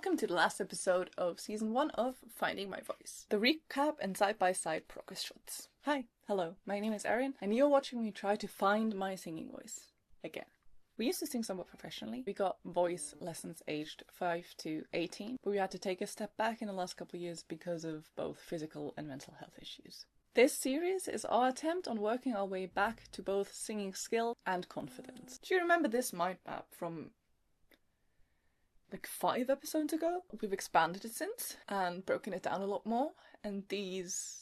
welcome to the last episode of season 1 of Finding My Voice, the recap and side-by-side progress shots. Hi, hello, my name is Erin, and you're watching me try to find my singing voice again. We used to sing somewhat professionally. We got voice lessons aged 5 to 18, but we had to take a step back in the last couple of years because of both physical and mental health issues. This series is our attempt on working our way back to both singing skill and confidence. Do you remember this mind map from like 5 episodes ago? We've expanded it since and broken it down a lot more, and these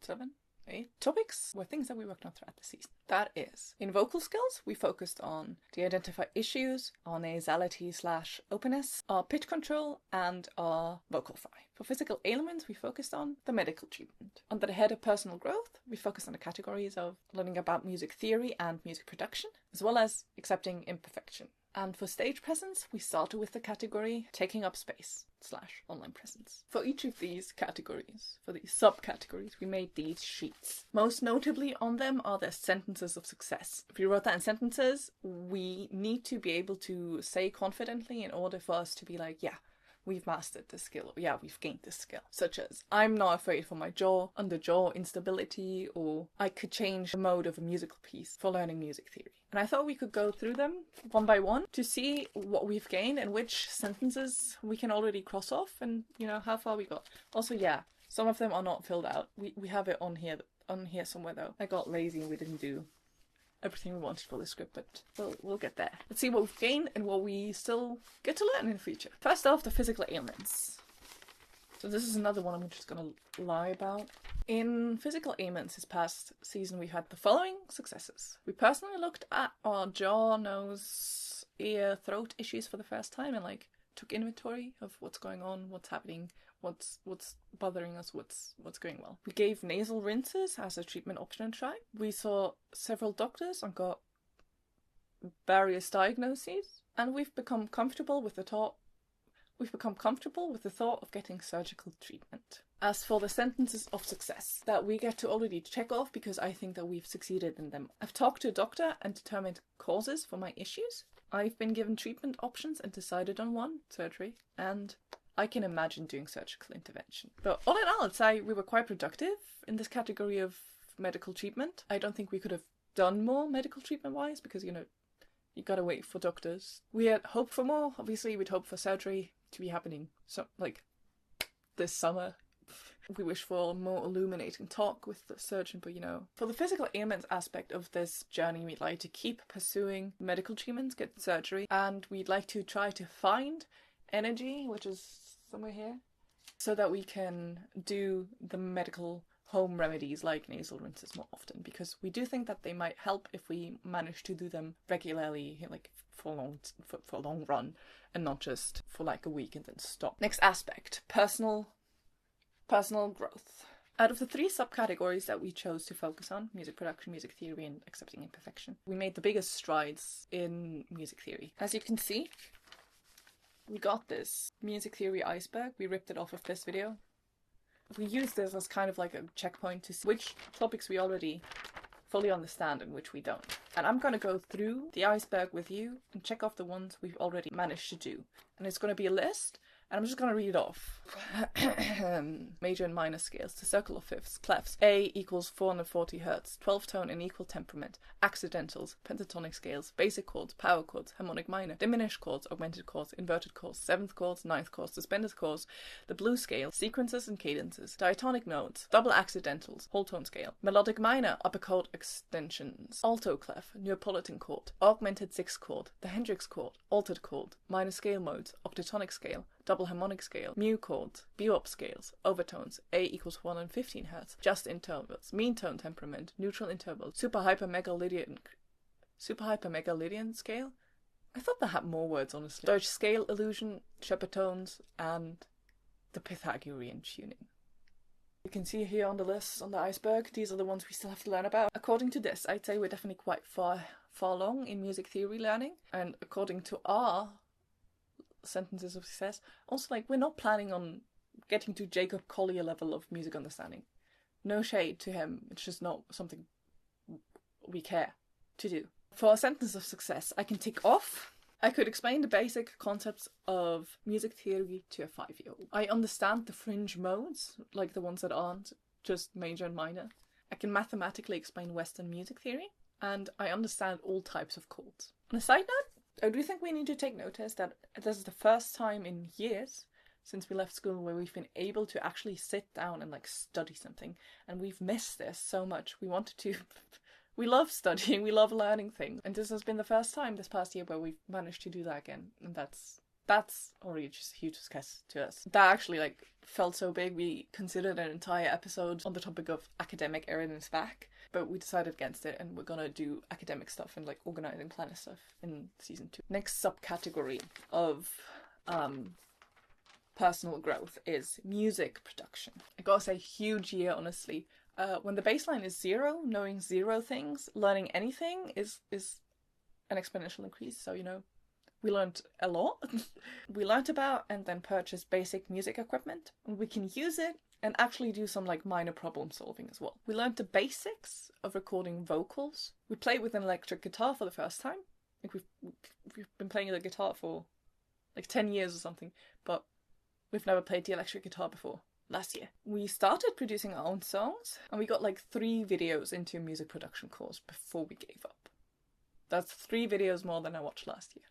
7, 8 topics were things that we worked on throughout the season. That is, in vocal skills, we focused on the identify issues, our nasality/openness, our pitch control, and our vocal fry. For physical ailments, we focused on the medical treatment. Under the head of personal growth, we focused on the categories of learning about music theory and music production, as well as accepting imperfection. And for stage presence, we started with the category taking up space/online presence. For each of these categories, for these subcategories, we made these sheets. Most notably on them are the sentences of success. If you wrote that in sentences, we need to be able to say confidently in order for us to be like, yeah, we've mastered this skill, or yeah, we've gained this skill. Such as, I'm not afraid for my jaw, under jaw instability, or I could change the mode of a musical piece for learning music theory. And I thought we could go through them one by one to see what we've gained and which sentences we can already cross off and, you know, how far we got. Also, yeah, some of them are not filled out. We have it on here somewhere though. I got lazy and we didn't do everything we wanted for the script, but we'll get there. Let's see what we've gained and what we still get to learn in the future. First off, the physical ailments. So this is another one I'm just gonna lie about. In physical ailments this past season, we had the following successes. We personally looked at our jaw, nose, ear, throat issues for the first time and took inventory of what's going on, what's happening, what's bothering us, what's going well. We gave nasal rinses as a treatment option a try. We saw several doctors and got various diagnoses, and we've become comfortable with the thought of getting surgical treatment. As for the sentences of success that we get to already check off because I think that we've succeeded in them. I've talked to a doctor and determined causes for my issues. I've been given treatment options and decided on one, surgery, and I can imagine doing surgical intervention. But all in all, I'd say we were quite productive in this category of medical treatment. I don't think we could have done more medical treatment-wise because, you know, you gotta wait for doctors. We had hoped for more. Obviously, we'd hoped for surgery to be happening this summer. We wish for more illuminating talk with the surgeon, but you know, for the physical ailments aspect of this journey, we'd like to keep pursuing medical treatments, get surgery, and we'd like to try to find energy, which is somewhere here, so that we can do the medical home remedies like nasal rinses more often, because we do think that they might help if we manage to do them regularly, like for a long run, and not just for like a week and then stop. Next aspect, personal growth. Out of the 3 subcategories that we chose to focus on, music production, music theory, and accepting imperfection, we made the biggest strides in music theory. As you can see, we got this music theory iceberg. We ripped it off of this video. We used this as kind of like a checkpoint to see which topics we already fully understand and which we don't. And I'm going to go through the iceberg with you and check off the ones we've already managed to do. And it's going to be a list, and I'm just going to read it off. Major and minor scales, the circle of fifths, clefs, A equals 440 Hz, 12-tone and equal temperament, accidentals, pentatonic scales, basic chords, power chords, harmonic minor, diminished chords, augmented chords, inverted chords, 7th chords, 9th chords, suspended chords, the blues scale, sequences and cadences, diatonic notes, double accidentals, whole tone scale, melodic minor, upper chord extensions, alto clef, Neapolitan chord, augmented 6th chord, the Hendrix chord, altered chord, minor scale modes, octatonic scale, double harmonic scale, mu chords, bebop scales, overtones, A equals 115 Hz, just intervals, mean tone temperament, neutral intervals, super hyper mega Lydian scale. I thought that had more words, honestly. Deutsch scale illusion, shepherd tones, and the Pythagorean tuning. You can see here on the list, on the iceberg, these are the ones we still have to learn about. According to this, I'd say we're definitely quite far along in music theory learning, and according to our sentences of success, also we're not planning on getting to Jacob Collier level of music understanding. No shade to him, it's just not something we care to do. For a sentence of success, I can tick off I could explain the basic concepts of music theory to a 5-year-old. I understand the fringe modes, like the ones that aren't just major and minor. I can mathematically explain Western music theory, and I understand all types of chords. On a side note, I do think we need to take notice that this is the first time in years since we left school where we've been able to actually sit down and study something, and we've missed this so much. We love studying, we love learning things, and this has been the first time this past year where we've managed to do that again, and that's already just a huge success to us. That actually felt so big, we considered an entire episode on the topic of academic arrogance back, but we decided against it, and we're gonna do academic stuff and organising planner stuff in season 2. Next subcategory of personal growth is music production. I gotta say, huge year, honestly. When the baseline is 0, knowing 0 things, learning anything is an exponential increase. So, we learned a lot. We learned about and then purchased basic music equipment. And we can use it and actually do some minor problem solving as well. We learned the basics of recording vocals. We played with an electric guitar for the first time. We've been playing the guitar for 10 years or something, but we've never played the electric guitar before. Last year. We started producing our own songs, and we got 3 videos into a music production course before we gave up. That's 3 videos more than I watched last year.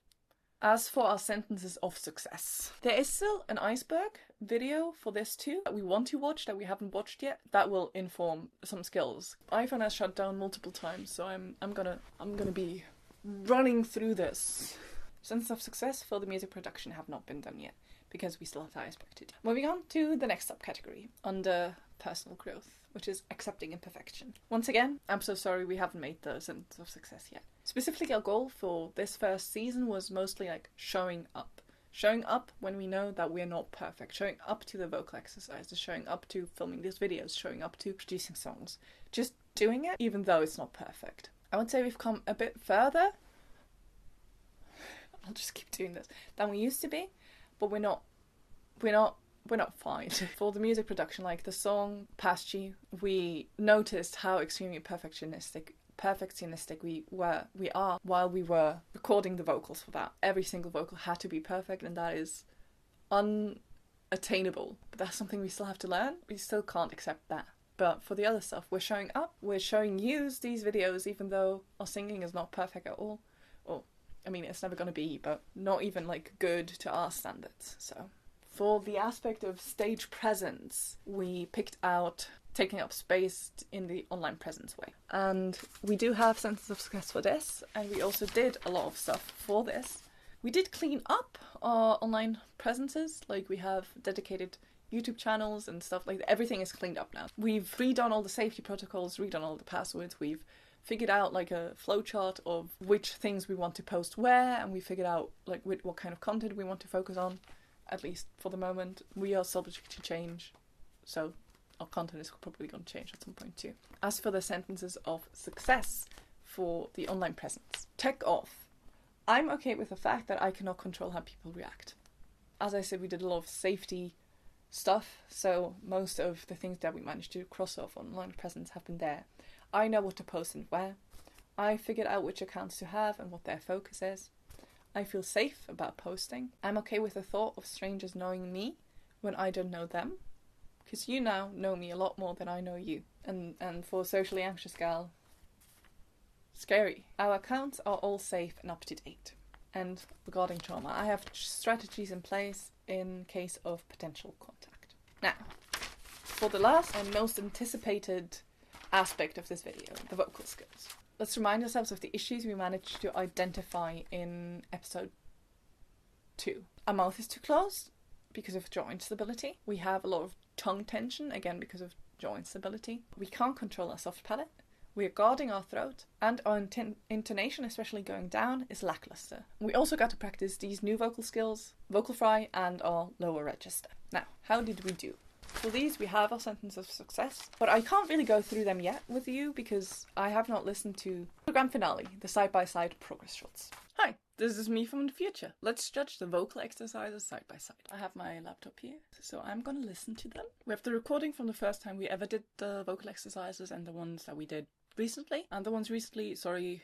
As for our sentences of success, there is still an iceberg video for this too that we want to watch that we haven't watched yet that will inform some skills. iPhone has shut down multiple times, so I'm gonna be running through this. Sentences of success for the music production have not been done yet, because we still have that aspect to do. Moving on to the next subcategory, under personal growth, which is accepting imperfection. Once again, I'm so sorry we haven't made the sentence of success yet. Specifically, our goal for this first season was mostly showing up. Showing up when we know that we're not perfect. Showing up to the vocal exercises, showing up to filming these videos, showing up to producing songs. Just doing it, even though it's not perfect. I would say we've come a bit further, I'll just keep doing this, than we used to be. But we're not fine. For the music production, the song Pasty, we noticed how extremely perfectionistic we are while we were recording the vocals for that. Every single vocal had to be perfect, and that is unattainable. But that's something we still have to learn. We still can't accept that. But for the other stuff, we're showing up. We're showing you these videos, even though our singing is not perfect at all. It's never going to be, but not even good to our standards. So for the aspect of stage presence, we picked out taking up space in the online presence way. And we do have sentences of success for this, and we also did a lot of stuff for this. We did clean up our online presences, we have dedicated YouTube channels and stuff, everything is cleaned up now. We've redone all the safety protocols, redone all the passwords, we've figured out a flowchart of which things we want to post where, and we figured out what kind of content we want to focus on, at least for the moment. We are subject to change, so our content is probably going to change at some point too. As for the sentences of success for the online presence, check off. I'm okay with the fact that I cannot control how people react. As I said, we did a lot of safety stuff, so most of the things that we managed to cross off on online presence have been there. I know what to post and where. I figured out which accounts to have and what their focus is. I feel safe about posting. I'm okay with the thought of strangers knowing me when I don't know them, because you now know me a lot more than I know you. And for a socially anxious gal, scary. Our accounts are all safe and up to date. And regarding trauma, I have strategies in place in case of potential contact. Now, for the last and most anticipated aspect of this video, the vocal skills. Let's remind ourselves of the issues we managed to identify in episode 2. Our mouth is too closed because of jaw instability. We have a lot of tongue tension, again because of jaw instability. We can't control our soft palate. We are guarding our throat, and our intonation, especially going down, is lackluster. We also got to practice these new vocal skills, vocal fry, and our lower register. Now, how did we do? For these, we have our sentence of success, but I can't really go through them yet with you because I have not listened to the grand finale, the side-by-side progress shots. Hi, this is me from the future. Let's judge the vocal exercises side by side. I have my laptop here, so I'm gonna listen to them. We have the recording from the first time we ever did the vocal exercises and the ones that we did recently. And the ones recently, sorry,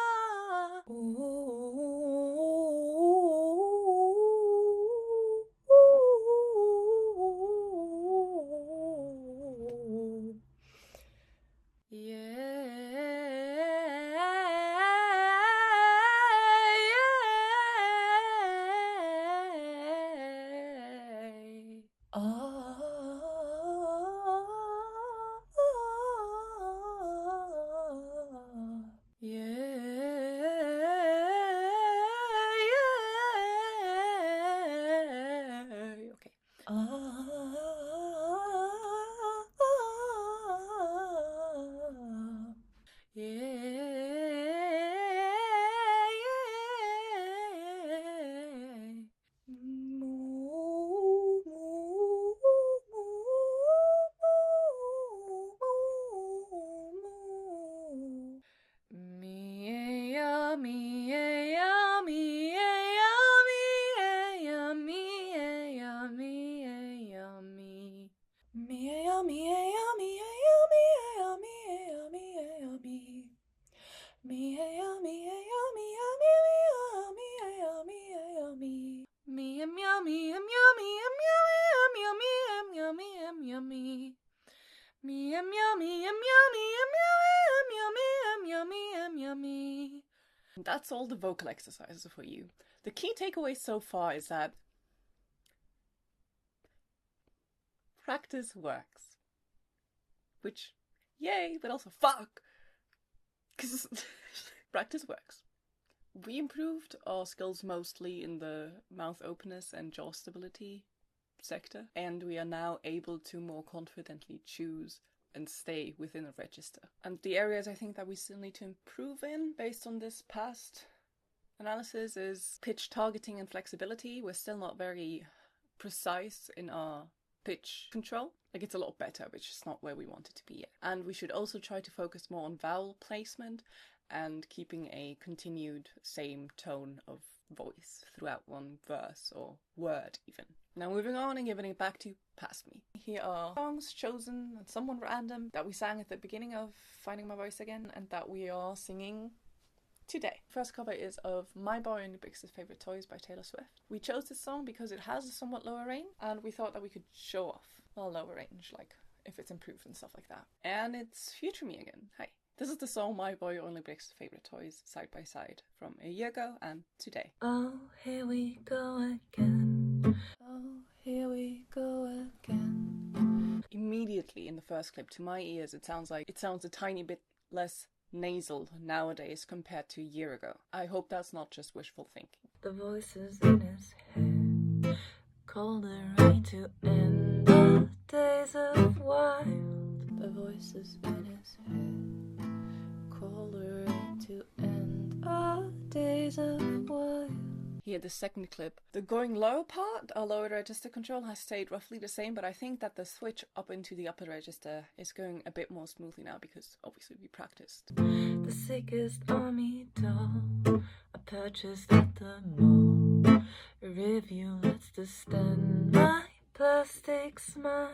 And that's all the vocal exercises for you. The key takeaway so far is that practice works. Which, yay, but also fuck! Because practice works. We improved our skills mostly in the mouth openness and jaw stability sector, and we are now able to more confidently choose and stay within a register. And the areas I think that we still need to improve in, based on this past analysis, is pitch targeting and flexibility. We're still not very precise in our pitch control. Like, it's a lot better, but it's just not where we want it to be yet. And we should also try to focus more on vowel placement and keeping a continued same tone of voice throughout one verse or word even. Now moving on and giving it back to Past Me. Here are songs chosen and somewhat random that we sang at the beginning of Finding My Voice Again and that we are singing today. First cover is of My Boy and the Biggest Favorite Toys by Taylor Swift. We chose this song because it has a somewhat lower range and we thought that we could show off our lower range, like if it's improved and stuff like that. And it's Future Me again. Hi. This is the song My Boy Only Breaks Favorite Toys side by side from a year ago and today. Oh, here we go again. Oh, here we go again. Immediately in the first clip, to my ears, it sounds a tiny bit less nasal nowadays compared to a year ago. I hope that's not just wishful thinking. The voices in his head call the rain to end the days of wild. The voices in his head call the rain to end our days of wild. Here, the second clip. The going low part, our lower register control, has stayed roughly the same, but I think that the switch up into the upper register is going a bit more smoothly now because obviously we practiced. The sickest army doll I purchased at the mall. A review lets distend my plastic smile.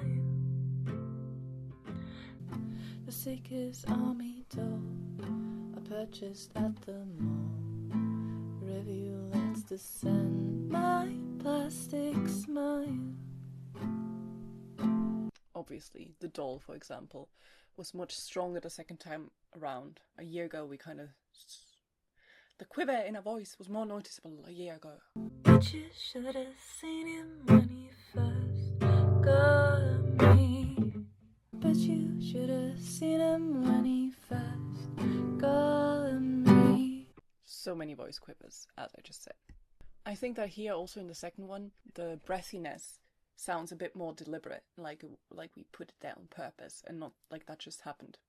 The sickest army doll I purchased at the mall. Review lets descend my plastic smile. Obviously, the doll, for example, was much stronger the second time around. A year ago, we kind of... The quiver in our voice was more noticeable a year ago. But you should have seen him when he first got me. But you should have seen him when he first got me. So many voice quivers, as I just said. I think that here also in the second one, the breathiness sounds a bit more deliberate, like we put it there on purpose and not like that just happened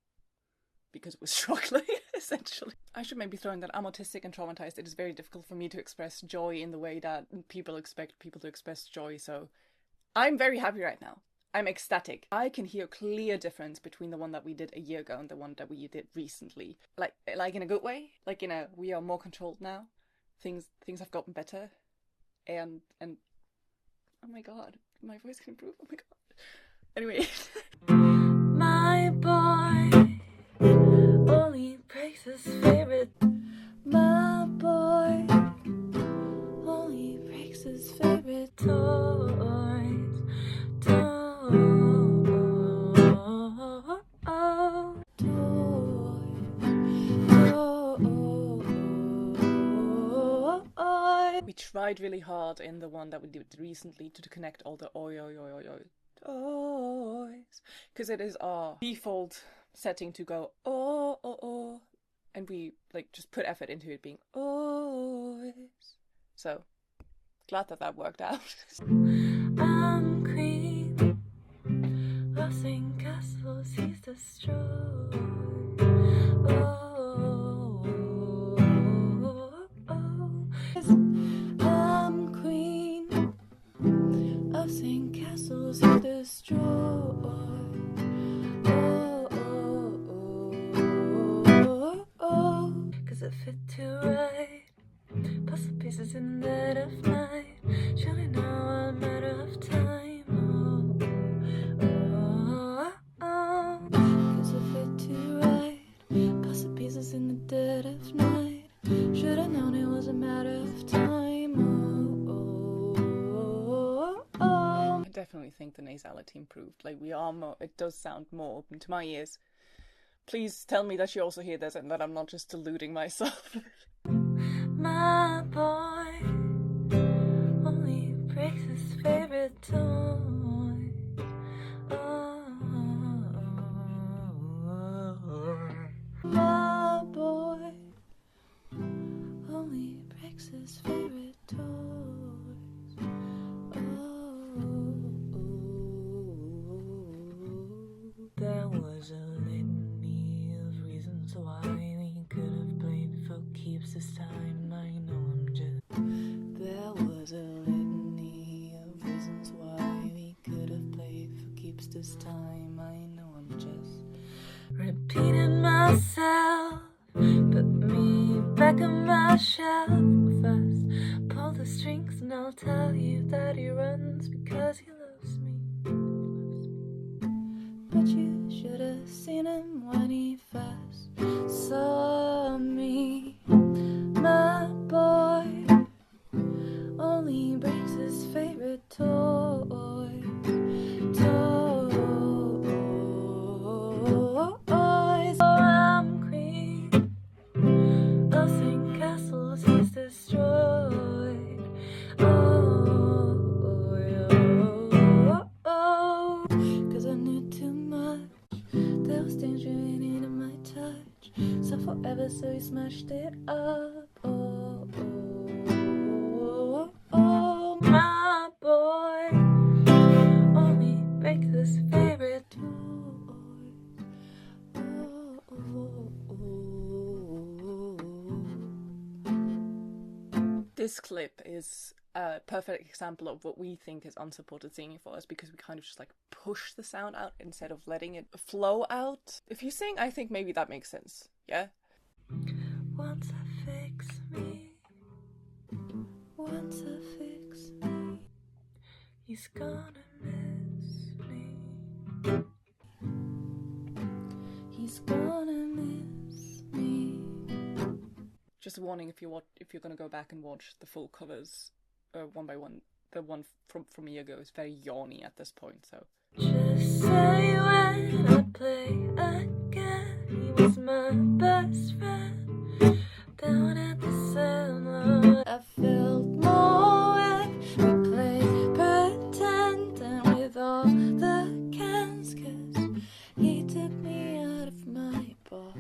because it was struggling, essentially. I should maybe throw in that I'm autistic and traumatized. It is very difficult for me to express joy in the way that people expect people to express joy, so I'm very happy right now. I'm ecstatic. I can hear a clear difference between the one that we did a year ago and the one that we did recently. Like in a good way. Like, you know, we are more controlled now. Things have gotten better. And oh my god, my voice can improve. Oh my god. Anyway. My boy only breaks his favorite. My boy only breaks his favorite toys. We tried really hard in the one that we did recently to connect all the oi oi oi oi oi ois, because it is our default setting to go oh oh oh, and we like just put effort into it being ois. So glad that worked out. I'm queen of St. Castles he's destroyed. I'm queen of St. Castles he's destroyed. Cause it fit too right. Puzzle pieces in the dead of night. Surely now a matter of time. Cause it fit too right. Puzzle pieces in the dead of night. Should've known it was a matter of time. I definitely think the nasality improved. Like, we are more, it does sound more open to my ears. Please tell me that you also hear this and that I'm not just deluding myself. My boy only breaks his favorite toy. My boy only breaks his favorite toys. There was a litany of reasons why we could have played for keeps this time. I know I'm just. There was a litany of reasons why we could have played for keeps this time. I know I'm just repeating myself. Put me back on my shelf first. Pull the strings and I'll tell you that he runs because he loves me. But you should have seen him when he first saw me. My boy only breaks his favorite toy. Toys. Oh, I'm queen. Nothing castles he's destroyed. Cause I knew too much. There was danger in my touch. So forever, so he smashed it up. My boy only breaks his favorite toy. This clip is a perfect example of what we think is unsupported singing for us, because we kind of just like push the sound out instead of letting it flow out. If you sing, I think maybe that makes sense. Yeah? Once I fix me, once I fix me, he's gonna miss me. He's gonna miss me. Just a warning, if you're gonna go back and watch the full covers one by one, the one from a year ago is very yawny at this point. So just say when I play again, he was my best friend. Down at the cellar, I felt more when we played pretend, and with all the cans, 'cause he took me out of my box,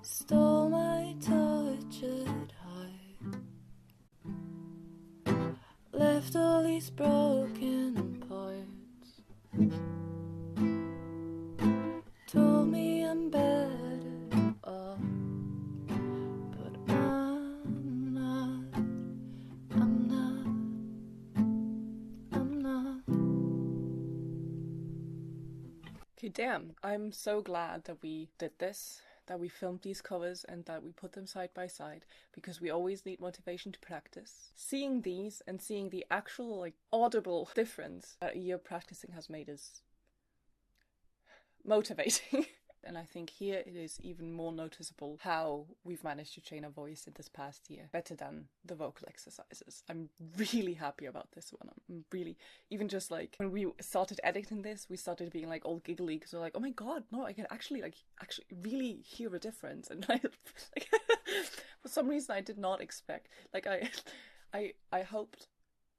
stole my tortured heart, left all these broken parts, told me I'm better off, but I'm not. okay, damn. I'm so glad that we did this, that we filmed these covers and that we put them side by side, because we always need motivation to practice. Seeing these and seeing the actual like audible difference that a year practicing has made is motivating. And I think here it is even more noticeable how we've managed to train our voice in this past year better than the vocal exercises. I'm really happy about this one. I'm really, even just like when we started editing this, we started being like all giggly because we're like, oh my god, no, I can actually really hear a difference. And I like, for some reason I did not expect, like I hoped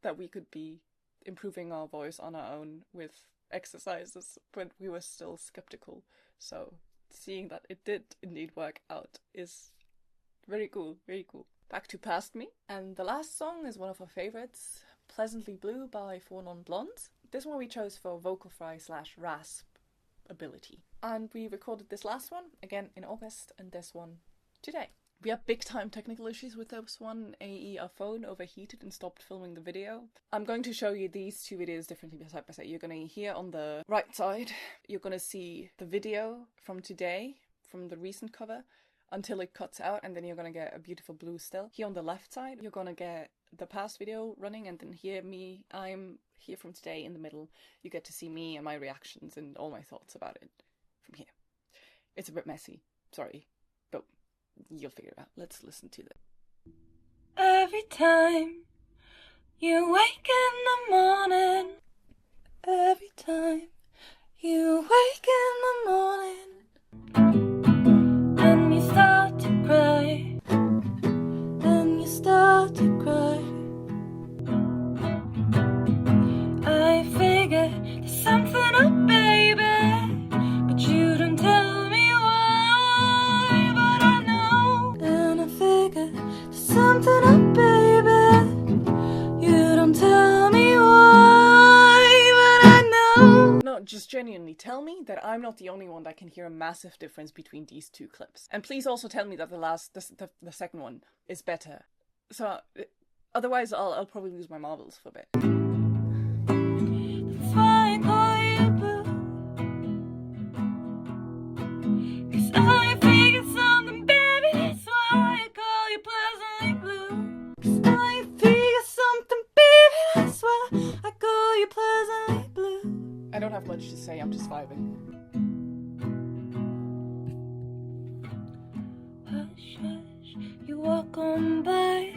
that we could be improving our voice on our own with exercises, but we were still skeptical. So seeing that it did indeed work out is very cool, very cool. Back to Past Me, and the last song is one of our favorites, Pleasantly Blue by Four Non-Blondes. This one we chose for vocal fry / rasp ability. And we recorded this last one again in August and this one today. We have big time technical issues with this one, i.e. our phone overheated and stopped filming the video. I'm going to show you these two videos differently side by side. You're going to hear on the right side, you're going to see the video from today, from the recent cover, until it cuts out, and then you're going to get a beautiful blue still. Here on the left side, you're going to get the past video running, and then here me, I'm here from today in the middle. You get to see me and my reactions and all my thoughts about it from here. It's a bit messy, sorry, but you'll figure it out. Let's listen to that. Every time you wake in the morning, every time you wake in the morning, and you start to cry, something up, baby. You don't tell me why, but I know. No, just genuinely tell me that I'm not the only one that can hear a massive difference between these two clips. And please also tell me that the second one is better. So, otherwise I'll probably lose my marbles for a bit. That's why I call you blue. 'Cause I figure something, baby. That's why I call you pleasantly blue. 'Cause I figure something, baby. That's why I call you pleasantly blue. I don't have much to say, I'm just vibing. Hush, hush, you walk on by.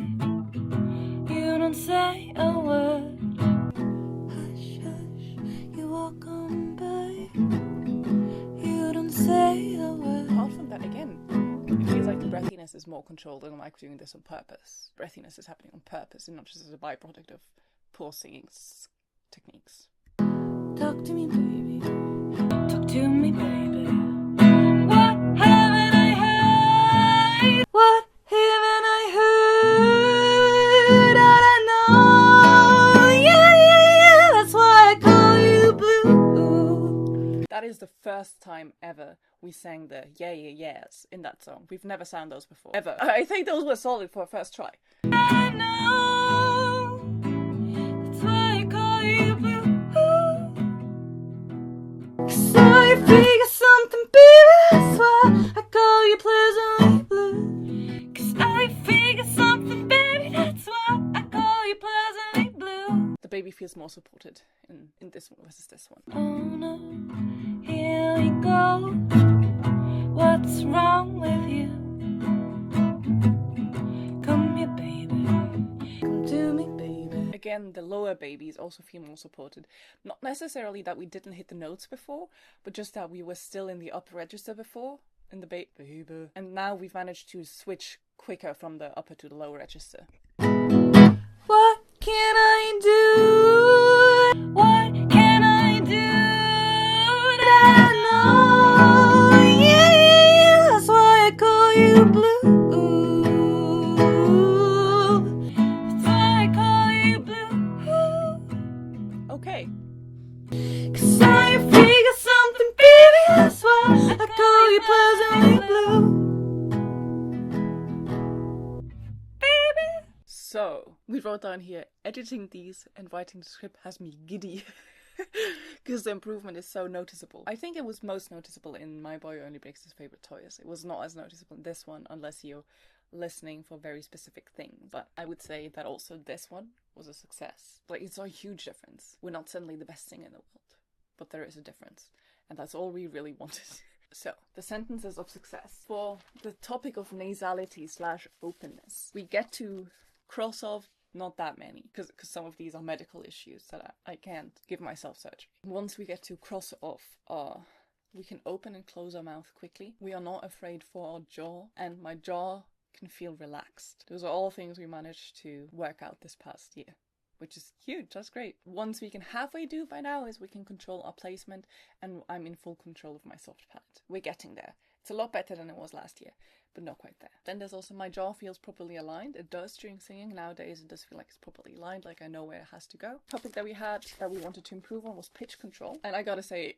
You don't say a word. Hush, hush, you walk on by. You don't say a word. Apart from that, again, it feels like the breathiness is more controlled and I'm like doing this on purpose. Breathiness is happening on purpose and not just as a byproduct of poor singing techniques. Talk to me, baby. Talk to me, baby. What haven't I heard? What haven't I heard? I know. Yeah, yeah, yeah. That's why I call you blue. That is the first time ever we sang the yeah, yeah, yeahs in that song. We've never sang those before. Ever. I think those were solid for a first try. I know. That's why I call you blue. 'Cause I figure something, baby. That's why I call you pleasantly blue. 'Cause I figure something, baby. That's why I call you pleasantly blue. The baby feels more supported in this one versus this one. Oh no, here we go. What's wrong with you? Come here, baby. Come to me, baby. Again, the lower babies also feel more supported. Not necessarily that we didn't hit the notes before, but just that we were still in the upper register before, in the baby. And now we've managed to switch quicker from the upper to the lower register. What can I do? What can I do? That I know. Yeah, yeah, yeah. That's why I call you blue. That's why I call you blue. Okay. 'Cause I figure something, baby. That's why I call you pleasantly blue. So, we wrote down here, editing these and writing the script has me giddy. Because the improvement is so noticeable. I think it was most noticeable in My Boy Only Breaks His Favorite Toys. It was not as noticeable in this one, unless you're listening for very specific things. But I would say that also this one was a success. Like, it's a huge difference. We're not suddenly the best singer in the world, but there is a difference. And that's all we really wanted. So, the sentences of success. For the topic of nasality/openness, we get to cross off not that many, because some of these are medical issues that I can't give myself surgery. Once we get to cross off we can open and close our mouth quickly. We are not afraid for our jaw, and my jaw can feel relaxed. Those are all things we managed to work out this past year, which is huge. That's great. Once we can halfway do by now is we can control our placement, and I'm in full control of my soft palate. We're getting there. It's a lot better than it was last year, but not quite there. Then there's also my jaw feels properly aligned. It does during singing. Nowadays it does feel like it's properly aligned, like I know where it has to go. Topic that we had that we wanted to improve on was pitch control. And I gotta say,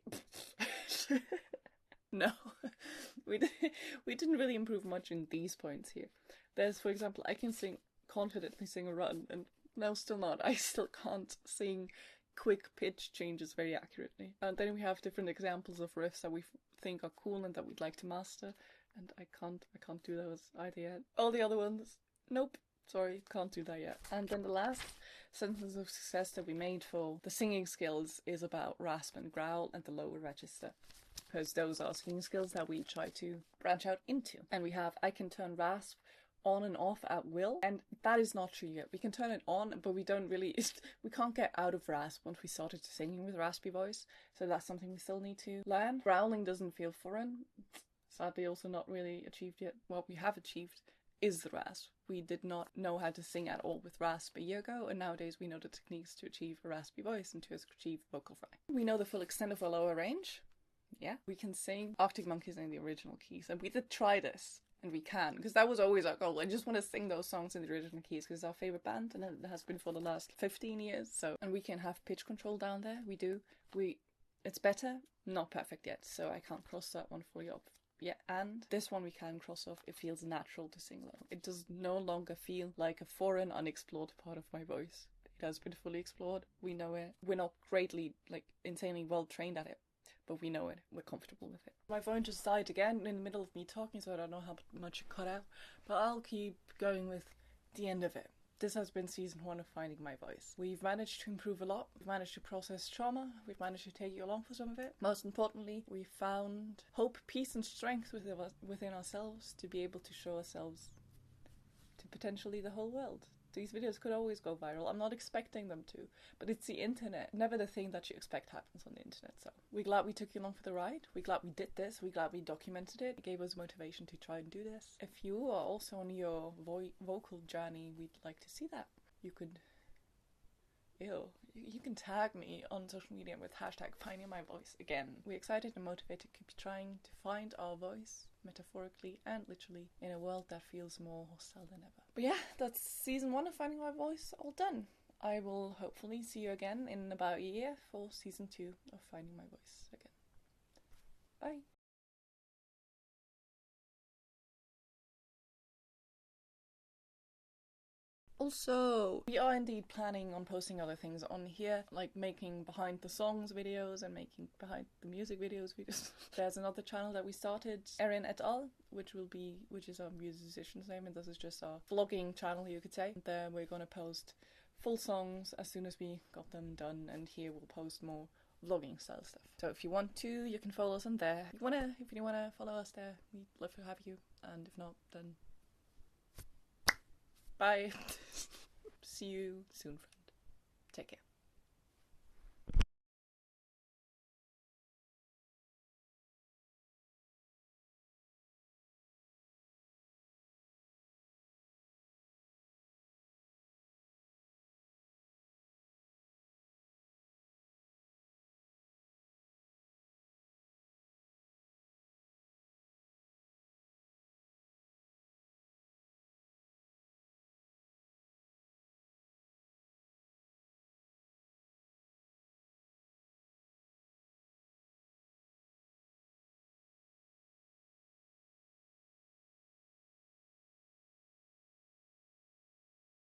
no, we didn't really improve much in these points here. There's, for example, I can confidently sing a run, and no, still not. I still can't sing quick pitch changes very accurately. And then we have different examples of riffs that we think are cool and that we'd like to master, and I can't do those either yet. All the other ones, nope, sorry, can't do that yet. And then the last sentence of success that we made for the singing skills is about rasp and growl and the lower register, because those are singing skills that we try to branch out into. And we have I can turn rasp on and off at will, and that is not true yet. We can turn it on, but we can't get out of rasp once we started singing with raspy voice, so that's something we still need to learn. Growling doesn't feel foreign, sadly also not really achieved yet. What we have achieved is the rasp. We did not know how to sing at all with rasp a year ago, and nowadays we know the techniques to achieve a raspy voice and to achieve vocal fry. We know the full extent of our lower range. Yeah, we can sing Arctic Monkeys in the original keys, and we did try this. And we can, because that was always our goal. I just want to sing those songs in the original keys because it's our favourite band and it has been for the last 15 years. So, and we can have pitch control down there. We do. It's better, not perfect yet, so I can't cross that one fully off. Yeah, and this one we can cross off. It feels natural to sing low. It does no longer feel like a foreign, unexplored part of my voice. It has been fully explored. We know it. We're not greatly, insanely well trained at it, but we know it. We're comfortable with it. My phone just died again in the middle of me talking, so I don't know how much it cut out, but I'll keep going with the end of it. This has been season 1 of Finding My Voice. We've managed to improve a lot. We've managed to process trauma. We've managed to take you along for some of it. Most importantly, we found hope, peace and strength within ourselves to be able to show ourselves to potentially the whole world. These videos could always go viral. I'm not expecting them to, but it's the internet. Never the thing that you expect happens on the internet. So we're glad we took you along for the ride. We're glad we did this. We're glad we documented it. It gave us motivation to try and do this. If you are also on your vocal journey, we'd like to see that. You can tag me on social media with hashtag Finding My Voice again. We're excited and motivated to keep trying to find our voice, metaphorically and literally, in a world that feels more hostile than ever. But yeah, that's season 1 of Finding My Voice all done. I will hopefully see you again in about a year for season 2 of Finding My Voice again. Bye. Also, we are indeed planning on posting other things on here, like making behind the songs videos and making behind the music videos. There's another channel that we started, Erin et al., which is our musician's name, and this is just our vlogging channel, you could say. There we're going to post full songs as soon as we got them done, and here we'll post more vlogging style stuff. So if you want to, you can follow us on there. If you wanna follow us there, we'd love to have you, and if not, then bye. See you soon, friend. Take care.